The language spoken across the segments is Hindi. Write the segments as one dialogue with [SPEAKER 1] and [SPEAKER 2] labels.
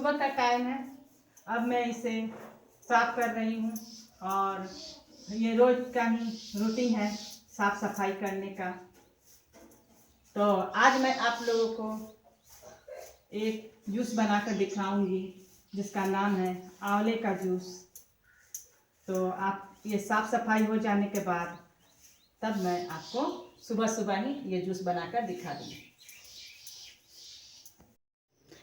[SPEAKER 1] सुबह का टाइम है। अब मैं इसे साफ कर रही हूँ और ये रोज का ही रूटीन है साफ सफाई करने का। तो आज मैं आप लोगों को एक जूस बनाकर दिखाऊंगी जिसका नाम है आंवले का जूस। तो आप ये साफ सफाई हो जाने के बाद तब मैं आपको सुबह सुबह ही ये जूस बनाकर दिखा दूँगी।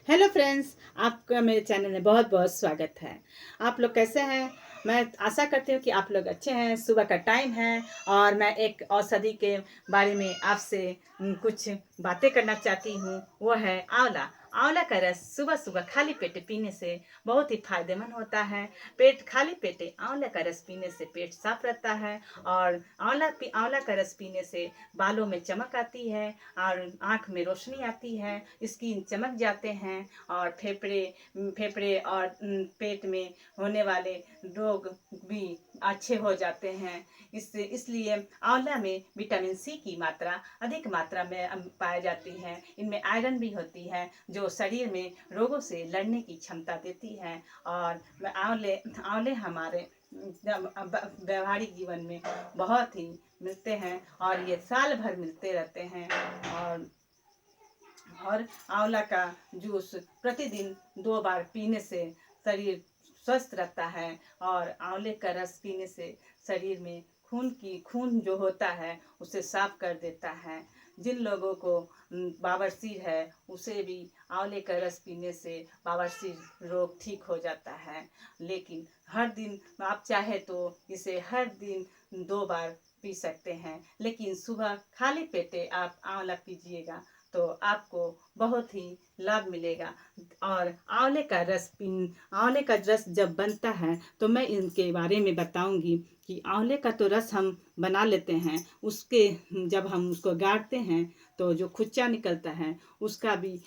[SPEAKER 1] हेलो फ्रेंड्स, आपका मेरे चैनल में बहुत बहुत स्वागत है। आप लोग कैसे हैं? मैं आशा करती हूँ कि आप लोग अच्छे हैं। सुबह का टाइम है और मैं एक औषधि के बारे में आपसे कुछ बातें करना चाहती हूँ। वो है आंवला। आंवला का रस सुबह सुबह खाली पेट पीने से बहुत ही फायदेमंद होता है। खाली पेटे आंवला का रस पीने से पेट साफ रहता है और आंवला का रस पीने से बालों में चमक आती है और आँख में रोशनी आती है, स्किन चमक जाते हैं और फेफड़े और पेट में होने वाले रोग भी अच्छे हो जाते हैं। इसलिए आंवला में विटामिन सी की मात्रा अधिक मात्रा में पाई जाती है। इनमें आयरन भी होती है जो शरीर में रोगों से लड़ने की क्षमता देती है। और आंवले हमारे व्यवहारिक जीवन में बहुत ही मिलते हैं और ये साल भर मिलते रहते हैं। और आंवला का जूस प्रतिदिन 2 बार पीने से शरीर स्वस्थ रहता है और आंवले का रस पीने से शरीर में खून जो होता है उसे साफ कर देता है। जिन लोगों को बवासीर है उसे भी आंवले का रस पीने से बवासीर रोग ठीक हो जाता है। लेकिन हर दिन आप चाहे तो इसे हर दिन 2 बार पी सकते हैं, लेकिन सुबह खाली पेटे आप आंवला पीजिएगा तो आपको बहुत ही लाभ मिलेगा। और आंवले का रस जब बनता है तो मैं इनके बारे में बताऊंगी कि आंवले का तो रस हम बना लेते हैं, उसके जब हम उसको गाड़ते हैं तो जो खुच्चा निकलता है उसका भी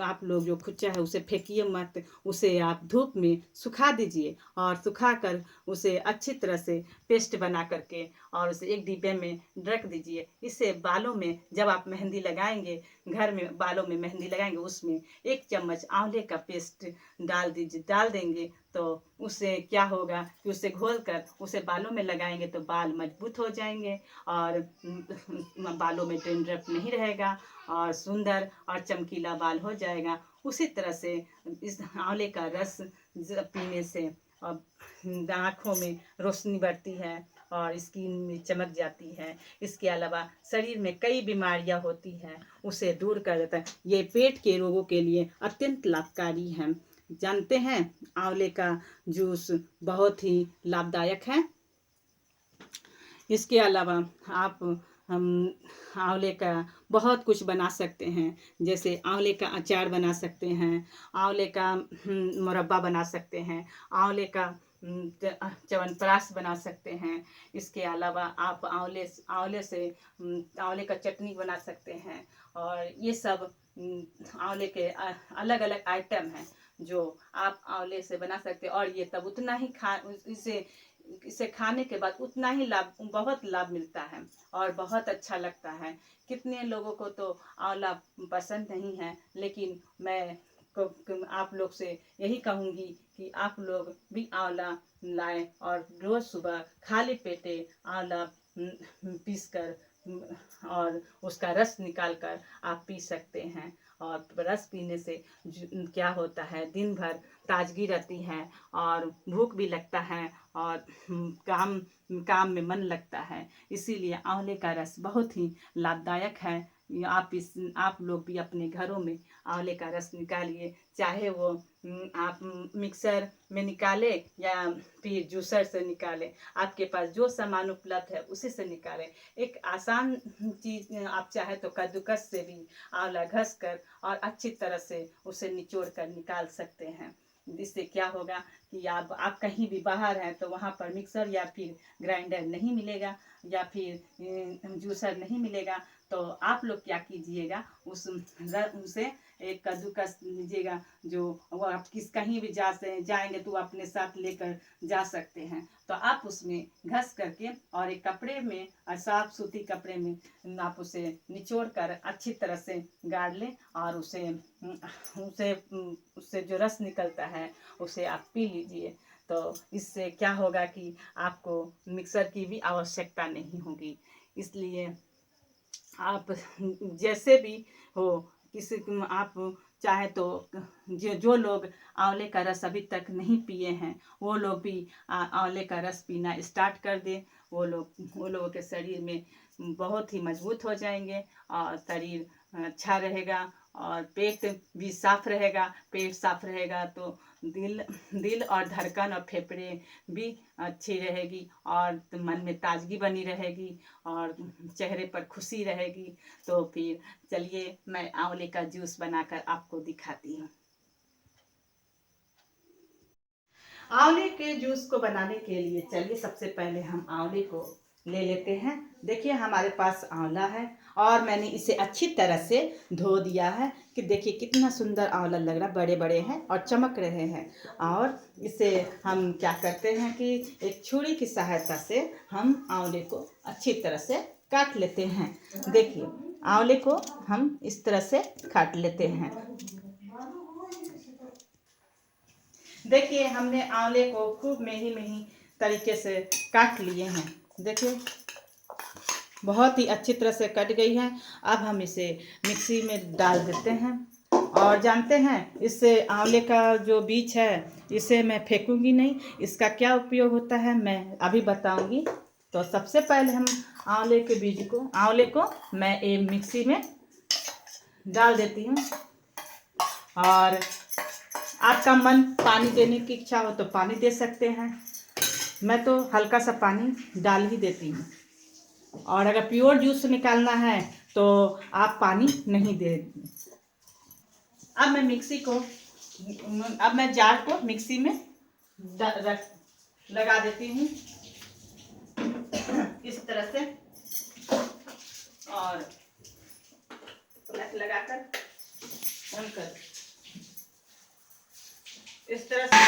[SPEAKER 1] आप लोग जो खुच्चा है उसे फेंकिए मत, उसे आप धूप में सुखा दीजिए और सुखा कर उसे अच्छी तरह से पेस्ट बना करके और उसे एक डिब्बे में रख दीजिए। इससे बालों में जब आप मेहंदी लगाएंगे, घर में बालों में मेहंदी लगाएंगे, उसमें 1 चम्मच आंवले का पेस्ट डाल देंगे तो उससे क्या होगा कि उसे घोल कर उसे बालों में लगाएंगे तो बाल मजबूत हो जाएंगे और बालों में डैंड्रफ नहीं रहेगा और सुंदर और चमकीला बाल हो जाएगा। उसी तरह से इस आंवले का रस पीने से आँखों में रोशनी बढ़ती है और स्किन में चमक जाती है। इसके अलावा शरीर में कई बीमारियां होती हैं उसे दूर कर देता है। ये पेट के रोगों के लिए अत्यंत लाभकारी है। जानते हैं आंवले का जूस बहुत ही लाभदायक है। इसके अलावा आप हम आंवले का बहुत कुछ बना सकते हैं, जैसे आंवले का अचार बना सकते हैं, आंवले का मुरब्बा बना सकते हैं, आंवले का च्यवनप्राश बना सकते हैं। इसके अलावा आप आंवले का चटनी बना सकते हैं। और ये सब आंवले के अलग अलग आइटम हैं जो आप आंवले से बना सकते हैं। और ये तब उतना ही इसे खाने के बाद उतना ही बहुत लाभ मिलता है और बहुत अच्छा लगता है। कितने लोगों को तो आंवला पसंद नहीं है, लेकिन मैं आप लोग से यही कहूँगी कि आप लोग भी आंवला लाएं और रोज सुबह खाली पेटे आंवला पीस कर और उसका रस निकाल कर आप पी सकते हैं। और रस पीने से क्या होता है, दिन भर ताजगी रहती है और भूख भी लगता है और काम में मन लगता है। इसीलिए आंवले का रस बहुत ही लाभदायक है। आप लोग भी अपने घरों में आंवले का रस निकालिए, चाहे वो आप मिक्सर में निकाले या फिर जूसर से निकाले। आपके पास जो सामान उपलब्ध है उसी से निकालें। एक आसान चीज आप चाहे तो कद्दूकस से भी आंवला घस कर और अच्छी तरह से उसे निचोड़ कर निकाल सकते हैं। इससे क्या होगा कि आप कहीं भी बाहर हैं तो वहाँ पर मिक्सर या फिर ग्राइंडर नहीं मिलेगा या फिर जूसर नहीं मिलेगा, तो आप लोग क्या कीजिएगा, उसे एक कद्दूकस लीजिएगा, जो वो आप कहीं भी जाएंगे तो अपने साथ लेकर जा सकते हैं। तो आप उसमें घस करके और एक कपड़े में और साफ सूती कपड़े में आप उसे निचोड़ कर अच्छी तरह से गाड़ लें और उसे उसे उससे जो रस निकलता है उसे आप पी लीजिए। तो इससे क्या होगा कि आपको मिक्सर की भी आवश्यकता नहीं होगी। इसलिए आप जैसे भी हो, किसी आप चाहे तो जो लोग आंवले का रस अभी तक नहीं पिए हैं वो लोग भी आंवले का रस पीना स्टार्ट कर दें। वो लोगों के शरीर में बहुत ही मजबूत हो जाएंगे और शरीर अच्छा रहेगा और पेट भी साफ रहेगा। पेट साफ रहेगा तो दिल और धड़कन और फेफड़े भी अच्छी रहेगी और मन में ताजगी बनी रहेगी और चेहरे पर खुशी रहेगी। तो फिर चलिए मैं आंवले का जूस बनाकर आपको दिखाती हूँ। आंवले के जूस को बनाने के लिए चलिए सबसे पहले हम आंवले को ले लेते हैं। देखिए हमारे पास आंवला है और मैंने इसे अच्छी तरह से धो दिया है कि देखिए कितना सुंदर आंवला लग रहा है, बड़े बड़े हैं और चमक रहे हैं। और इसे हम क्या करते हैं कि एक छुरी की सहायता से हम आंवले को अच्छी तरह से काट लेते हैं। देखिए आंवले को हम इस तरह से काट लेते हैं। देखिए हमने आंवले को खूब महीन तरीके से काट लिए हैं। देखिए बहुत ही अच्छी तरह से कट गई है। अब हम इसे मिक्सी में डाल देते हैं। और जानते हैं इससे आंवले का जो बीज है इसे मैं फेंकूंगी नहीं, इसका क्या उपयोग होता है मैं अभी बताऊंगी। तो सबसे पहले हम आंवले को मैं एक मिक्सी में डाल देती हूँ। और आपका मन पानी देने की इच्छा हो तो पानी दे सकते हैं, मैं तो हल्का सा पानी डाल ही देती हूँ। और अगर प्योर जूस निकालना है तो आप पानी नहीं दे। अब मैं जार को मिक्सी में लगा देती हूँ इस तरह से और लगाकर इस तरह से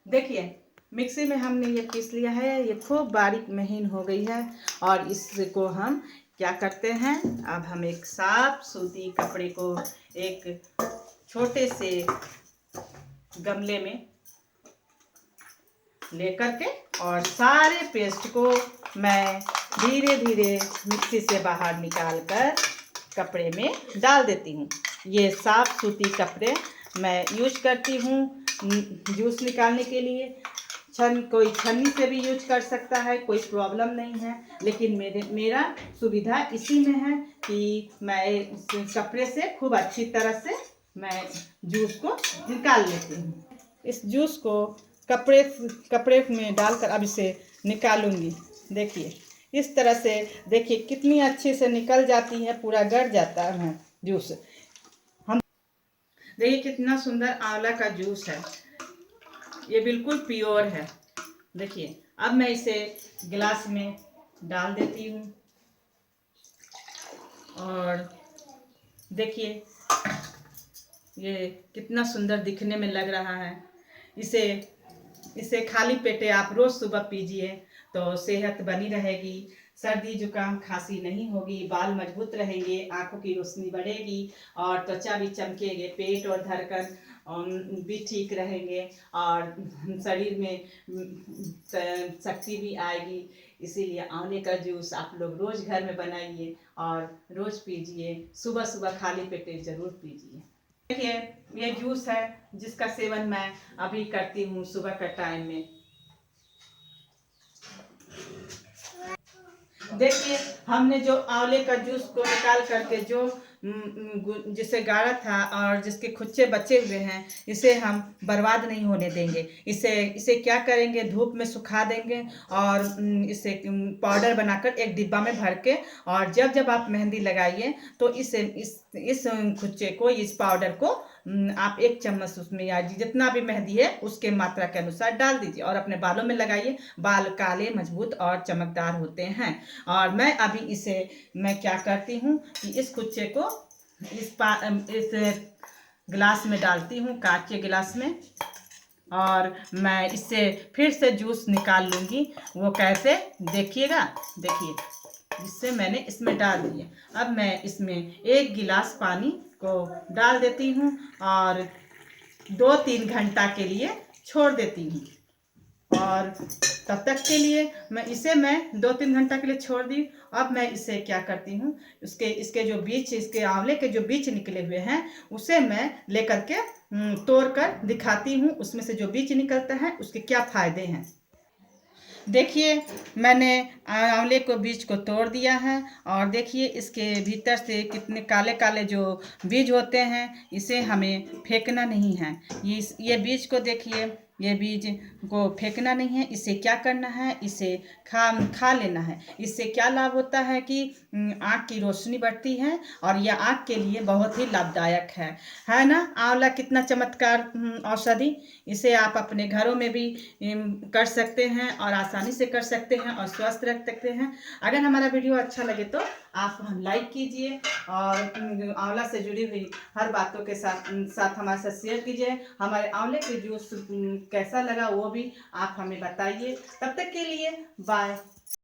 [SPEAKER 1] देखिए मिक्सी में हमने ये पीस लिया है, ये खूब बारीक महीन हो गई है। और इसको हम क्या करते हैं, अब हम एक साफ सूती कपड़े को एक छोटे से गमले में लेकर के और सारे पेस्ट को मैं धीरे धीरे मिक्सी से बाहर निकाल कर कपड़े में डाल देती हूँ। ये साफ सूती कपड़े मैं यूज करती हूँ जूस निकालने के लिए। कोई छन्नी से भी यूज कर सकता है, कोई प्रॉब्लम नहीं है। लेकिन मेरा सुविधा इसी में है कि मैं कपड़े से खूब अच्छी तरह से मैं जूस को निकाल लेती हूँ। इस जूस को कपड़े में डालकर अब इसे निकालूंगी। देखिए इस तरह से देखिए कितनी अच्छे से निकल जाती है, पूरा गड़ जाता है जूस। हम देखिए कितना सुंदर आंवला का जूस है, ये बिल्कुल प्योर है। देखिए अब मैं इसे गिलास में डाल देती हूँ और देखिए ये कितना सुंदर दिखने में लग रहा है। इसे खाली पेटे आप रोज सुबह पीजिए तो सेहत बनी रहेगी, सर्दी जुकाम खांसी नहीं होगी, बाल मजबूत रहेंगे, आंखों की रोशनी बढ़ेगी और त्वचा भी चमकेगी, पेट और धड़कन भी ठीक रहेंगे और शरीर में शक्ति भी आएगी। इसीलिए आंवले का जूस आप लोग रोज घर में बनाइए और रोज पीजिए, सुबह सुबह खाली पेटे जरूर पीजिए। देखिए ये जूस है जिसका सेवन मैं अभी करती हूँ सुबह का टाइम में। देखिए हमने जो आंवले का जूस को निकाल करके जो जिसे गाढ़ा था और जिसके खुच्चे बचे हुए हैं इसे हम बर्बाद नहीं होने देंगे। इसे क्या करेंगे, धूप में सुखा देंगे और इसे पाउडर बनाकर एक डिब्बा में भर के और जब जब आप मेहंदी लगाइए तो इस इस खुच्चे को, इस पाउडर को आप 1 चम्मच उसमें या जितना भी मेहंदी है उसके मात्रा के अनुसार डाल दीजिए और अपने बालों में लगाइए। बाल काले, मजबूत और चमकदार होते हैं। और मैं अभी इसे मैं क्या करती हूँ कि इस खुच्चे को इस गिलास में डालती हूँ, कांच के गिलास में, और मैं इससे फिर से जूस निकाल लूँगी। वो कैसे, देखिएगा। देखिए, जिससे मैंने इसमें डाल दिए। अब मैं इसमें 1 गिलास पानी को डाल देती हूँ और 2-3 घंटा के लिए छोड़ देती हूँ। और तब तक के लिए मैं 2-3 घंटा के लिए छोड़ दी। अब मैं इसे क्या करती हूँ, इसके जो बीज, इसके आंवले के जो बीज निकले हुए हैं उसे मैं लेकर के तोड़ कर दिखाती हूँ, उसमें से जो बीज निकलता है उसके क्या फायदे हैं। देखिए, मैंने आंवले को बीज को तोड़ दिया है और देखिए इसके भीतर से कितने काले काले जो बीज होते हैं, इसे हमें फेंकना नहीं है। ये बीज को देखिए, ये बीज को फेंकना नहीं है। इसे क्या करना है, इसे खा लेना है। इससे क्या लाभ होता है कि आँख की रोशनी बढ़ती है और यह आँख के लिए बहुत ही लाभदायक है ना। आंवला कितना चमत्कार औषधि। इसे आप अपने घरों में भी कर सकते हैं और आसानी से कर सकते हैं और स्वस्थ रख सकते हैं। अगर हमारा वीडियो अच्छा लगे तो आप लाइक कीजिए और आंवला से जुड़ी हुई हर बातों के साथ हमारे साथ शेयर कीजिए। हमारे आंवले के जूस कैसा लगा वो भी आप हमें बताइए। तब तक के लिए बाय।